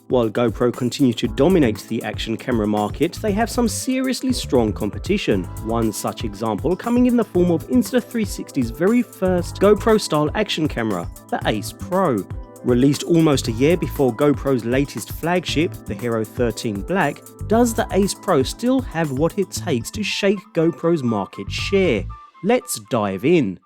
While GoPro continue to dominate the action camera market, they have some seriously strong competition. One such example coming in the form of Insta360's very first GoPro-style action camera, the Ace Pro. Released almost a year before GoPro's latest flagship, the Hero 13 Black, does the Ace Pro still have what it takes to shake GoPro's market share? Let's dive in.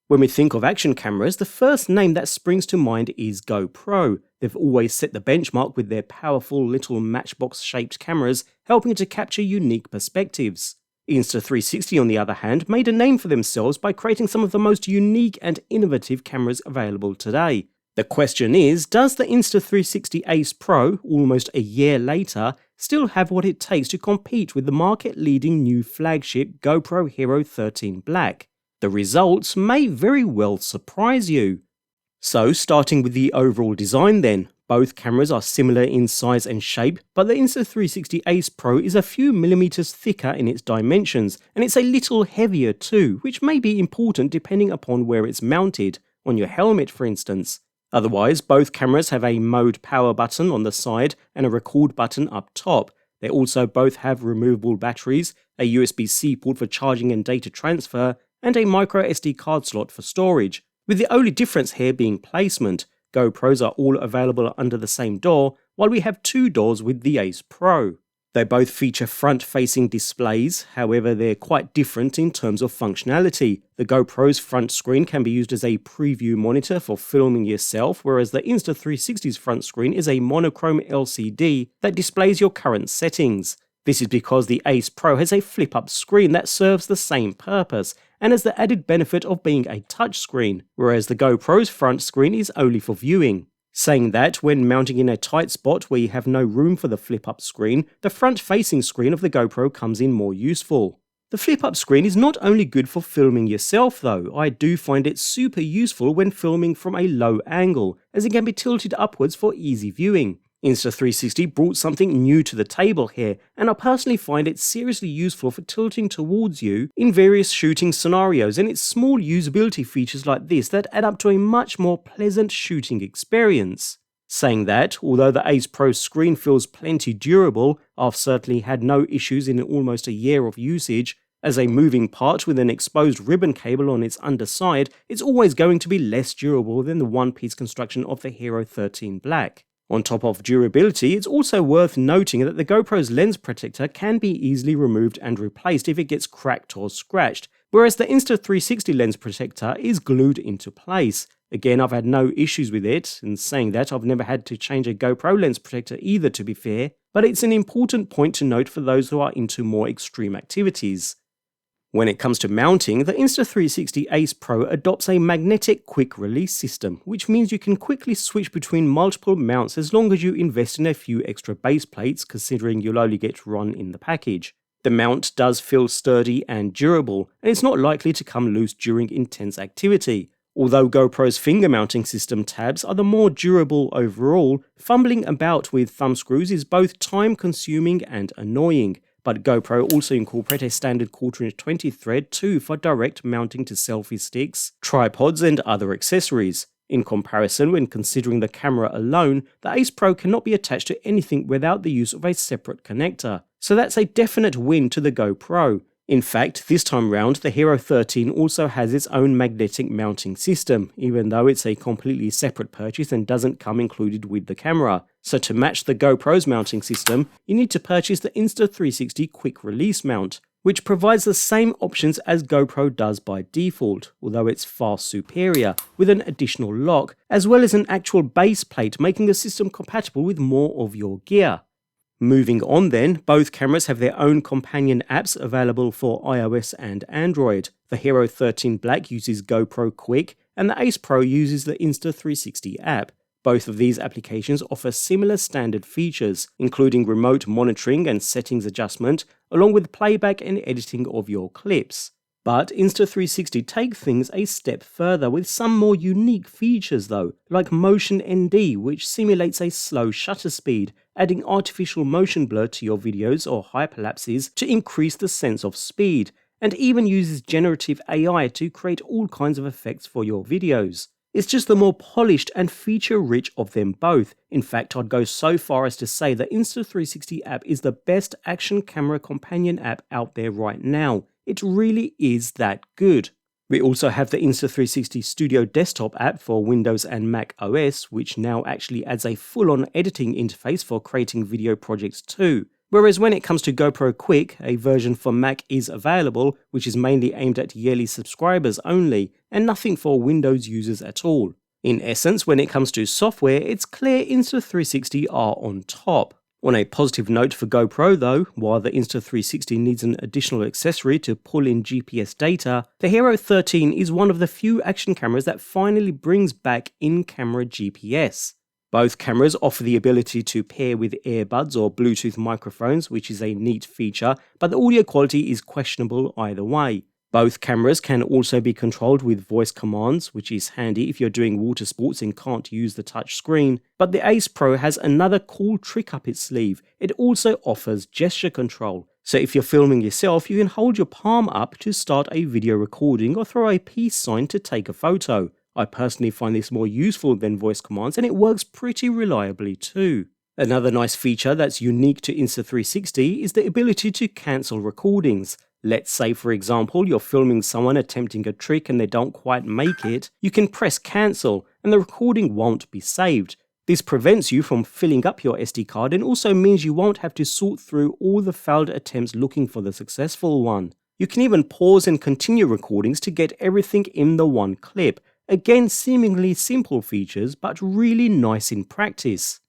When we think of action cameras, the first name that springs to mind is GoPro. They've always set the benchmark with their powerful little matchbox-shaped cameras, helping to capture unique perspectives. Insta360, on the other hand, made a name for themselves by creating some of the most unique and innovative cameras available today. The question is, does the Insta360 Ace Pro, almost a year later, still have what it takes to compete with the market-leading new flagship GoPro Hero 13 Black? The results may very well surprise you. So, starting with the overall design then, both cameras are similar in size and shape, but the Insta360 Ace Pro is a few millimeters thicker in its dimensions, and it's a little heavier too, which may be important depending upon where it's mounted, on your helmet for instance. Otherwise, both cameras have a mode power button on the side and a record button up top. They also both have removable batteries, a USB-C port for charging and data transfer, and a microSD card slot for storage, with the only difference here being placement. GoPros are all available under the same door, while we have two doors with the Ace Pro. They both feature front-facing displays, however they're quite different in terms of functionality. The GoPro's front screen can be used as a preview monitor for filming yourself, whereas the Insta360's front screen is a monochrome LCD that displays your current settings. This is because the Ace Pro has a flip-up screen that serves the same purpose, and has the added benefit of being a touchscreen, whereas the GoPro's front screen is only for viewing. Saying that, when mounting in a tight spot where you have no room for the flip-up screen, the front-facing screen of the GoPro comes in more useful. The flip-up screen is not only good for filming yourself though, I do find it super useful when filming from a low angle, as it can be tilted upwards for easy viewing. Insta360 brought something new to the table here, and I personally find it seriously useful for tilting towards you in various shooting scenarios, and it's small usability features like this that add up to a much more pleasant shooting experience. Saying that, although the Ace Pro screen feels plenty durable, I've certainly had no issues in almost a year of usage. As a moving part with an exposed ribbon cable on its underside, it's always going to be less durable than the one-piece construction of the Hero 13 Black. On top of durability, it's also worth noting that the GoPro's lens protector can be easily removed and replaced if it gets cracked or scratched, whereas the Insta360 lens protector is glued into place. Again, I've had no issues with it, and saying that, I've never had to change a GoPro lens protector either, to be fair, but it's an important point to note for those who are into more extreme activities. When it comes to mounting, the Insta360 Ace Pro adopts a magnetic quick release system, which means you can quickly switch between multiple mounts as long as you invest in a few extra base plates, considering you'll only get one in the package. The mount does feel sturdy and durable, and it's not likely to come loose during intense activity. Although GoPro's finger mounting system tabs are the more durable overall, fumbling about with thumb screws is both time-consuming and annoying. But GoPro also incorporate a standard 1/4" 20 thread too for direct mounting to selfie sticks, tripods and other accessories. In comparison, when considering the camera alone, the Ace Pro cannot be attached to anything without the use of a separate connector. So that's a definite win to the GoPro. In fact, this time round, the Hero 13 also has its own magnetic mounting system, even though it's a completely separate purchase and doesn't come included with the camera. So to match the GoPro's mounting system, you need to purchase the Insta360 Quick Release Mount, which provides the same options as GoPro does by default, although it's far superior, with an additional lock, as well as an actual base plate making the system compatible with more of your gear. Moving on then, both cameras have their own companion apps available for iOS and Android. The Hero 13 Black uses GoPro Quick, and the Ace Pro uses the Insta360 app. Both of these applications offer similar standard features, including remote monitoring and settings adjustment, along with playback and editing of your clips. But Insta360 take things a step further with some more unique features though, like Motion ND, which simulates a slow shutter speed, adding artificial motion blur to your videos or hyperlapses to increase the sense of speed, and even uses generative AI to create all kinds of effects for your videos. It's just the more polished and feature-rich of them both. In fact, I'd go so far as to say the Insta360 app is the best action camera companion app out there right now. It really is that good. We also have the Insta360 Studio desktop app for Windows and Mac OS, which now actually adds a full-on editing interface for creating video projects too. Whereas when it comes to GoPro Quick, a version for Mac is available, which is mainly aimed at yearly subscribers only, and nothing for Windows users at all. In essence, when it comes to software, it's clear Insta360 are on top. On a positive note for GoPro though, while the Insta360 needs an additional accessory to pull in GPS data, the Hero 13 is one of the few action cameras that finally brings back in-camera GPS. Both cameras offer the ability to pair with earbuds or Bluetooth microphones, which is a neat feature, but the audio quality is questionable either way. Both cameras can also be controlled with voice commands, which is handy if you're doing water sports and can't use the touch screen. But the Ace Pro has another cool trick up its sleeve. It also offers gesture control. So if you're filming yourself, you can hold your palm up to start a video recording or throw a peace sign to take a photo. I personally find this more useful than voice commands, and it works pretty reliably too. Another nice feature that's unique to Insta360 is the ability to cancel recordings. Let's say, for example, you're filming someone attempting a trick and they don't quite make it, you can press cancel and the recording won't be saved. This prevents you from filling up your SD card and also means you won't have to sort through all the failed attempts looking for the successful one. You can even pause and continue recordings to get everything in the one clip. Again, seemingly simple features, but really nice in practice.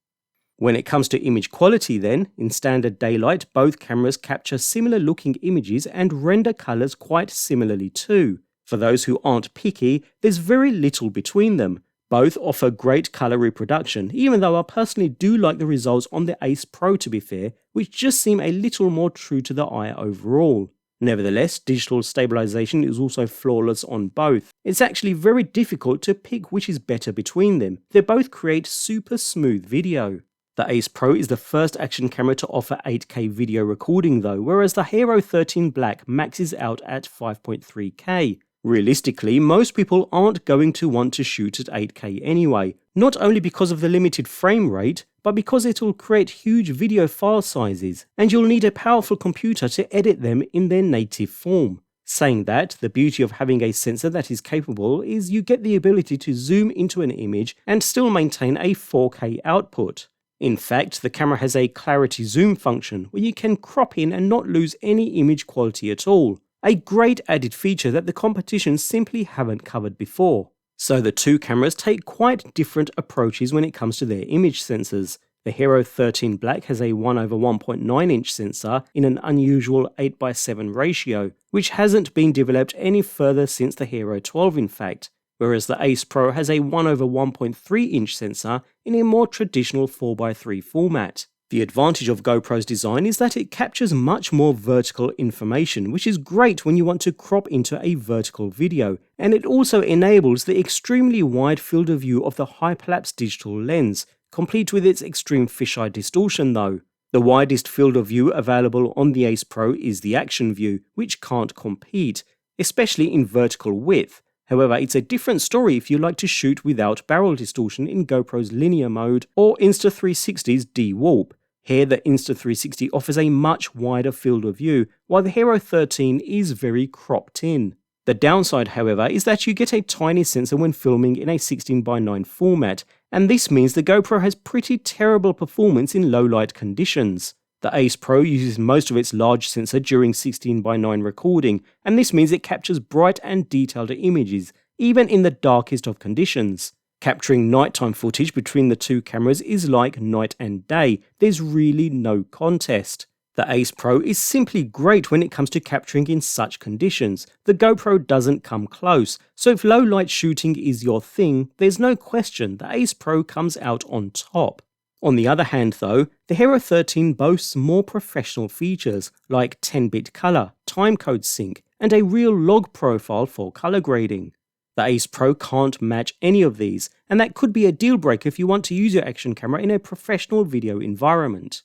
When it comes to image quality then, in standard daylight, both cameras capture similar looking images and render colors quite similarly too. For those who aren't picky, there's very little between them. Both offer great color reproduction, even though I personally do like the results on the Ace Pro to be fair, which just seem a little more true to the eye overall. Nevertheless, digital stabilization is also flawless on both. It's actually very difficult to pick which is better between them. They both create super smooth video. The Ace Pro is the first action camera to offer 8K video recording though, whereas the Hero 13 Black maxes out at 5.3K. Realistically, most people aren't going to want to shoot at 8K anyway, not only because of the limited frame rate, but because it'll create huge video file sizes, and you'll need a powerful computer to edit them in their native form. Saying that, the beauty of having a sensor that is capable is you get the ability to zoom into an image and still maintain a 4K output. In fact, the camera has a clarity zoom function where you can crop in and not lose any image quality at all. A great added feature that the competition simply haven't covered before. So the two cameras take quite different approaches when it comes to their image sensors. The Hero 13 Black has a 1/1.9 inch sensor in an unusual 8:7 ratio, which hasn't been developed any further since the Hero 12 in fact, whereas the Ace Pro has a 1/1.3 inch sensor in a more traditional 4:3 format. The advantage of GoPro's design is that it captures much more vertical information, which is great when you want to crop into a vertical video, and it also enables the extremely wide field of view of the hyperlapse digital lens, complete with its extreme fisheye distortion though. The widest field of view available on the Ace Pro is the action view, which can't compete, especially in vertical width. However, it's a different story if you like to shoot without barrel distortion in GoPro's linear mode or Insta360's D-Warp. Here, the Insta360 offers a much wider field of view, while the Hero 13 is very cropped in. The downside, however, is that you get a tiny sensor when filming in a 16:9 format, and this means the GoPro has pretty terrible performance in low light conditions. The Ace Pro uses most of its large sensor during 16:9 recording, and this means it captures bright and detailed images, even in the darkest of conditions. Capturing nighttime footage between the two cameras is like night and day, there's really no contest. The Ace Pro is simply great when it comes to capturing in such conditions. The GoPro doesn't come close, so if low light shooting is your thing, there's no question the Ace Pro comes out on top. On the other hand though, the Hero 13 boasts more professional features like 10-bit color, timecode sync, and a real log profile for color grading. The Ace Pro can't match any of these, and that could be a deal breaker if you want to use your action camera in a professional video environment.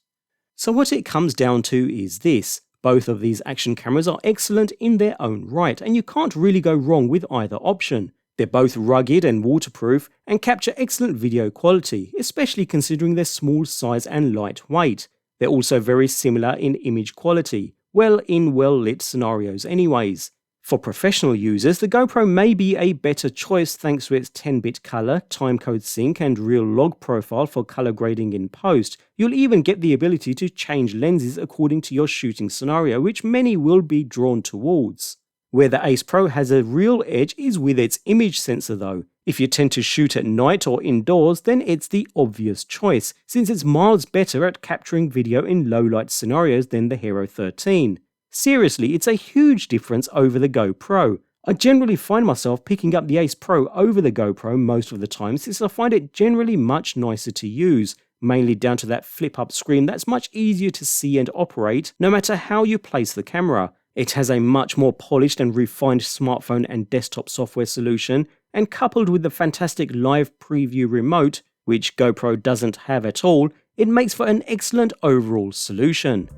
So what it comes down to is this: Both of these action cameras are excellent in their own right, and you can't really go wrong with either option. They're both rugged and waterproof and capture excellent video quality, especially considering their small size and light weight. They're also very similar in image quality, in well-lit scenarios anyways. For professional users, the GoPro may be a better choice thanks to its 10-bit color, timecode sync, and real log profile for color grading in post. You'll even get the ability to change lenses according to your shooting scenario, which many will be drawn towards. Where the Ace Pro has a real edge is with its image sensor though. If you tend to shoot at night or indoors, then it's the obvious choice, since it's miles better at capturing video in low-light scenarios than the Hero 13. Seriously, it's a huge difference over the GoPro. I generally find myself picking up the Ace Pro over the GoPro most of the time since I find it generally much nicer to use, mainly down to that flip-up screen that's much easier to see and operate no matter how you place the camera. It has a much more polished and refined smartphone and desktop software solution, and coupled with the fantastic live preview remote, which GoPro doesn't have at all, it makes for an excellent overall solution.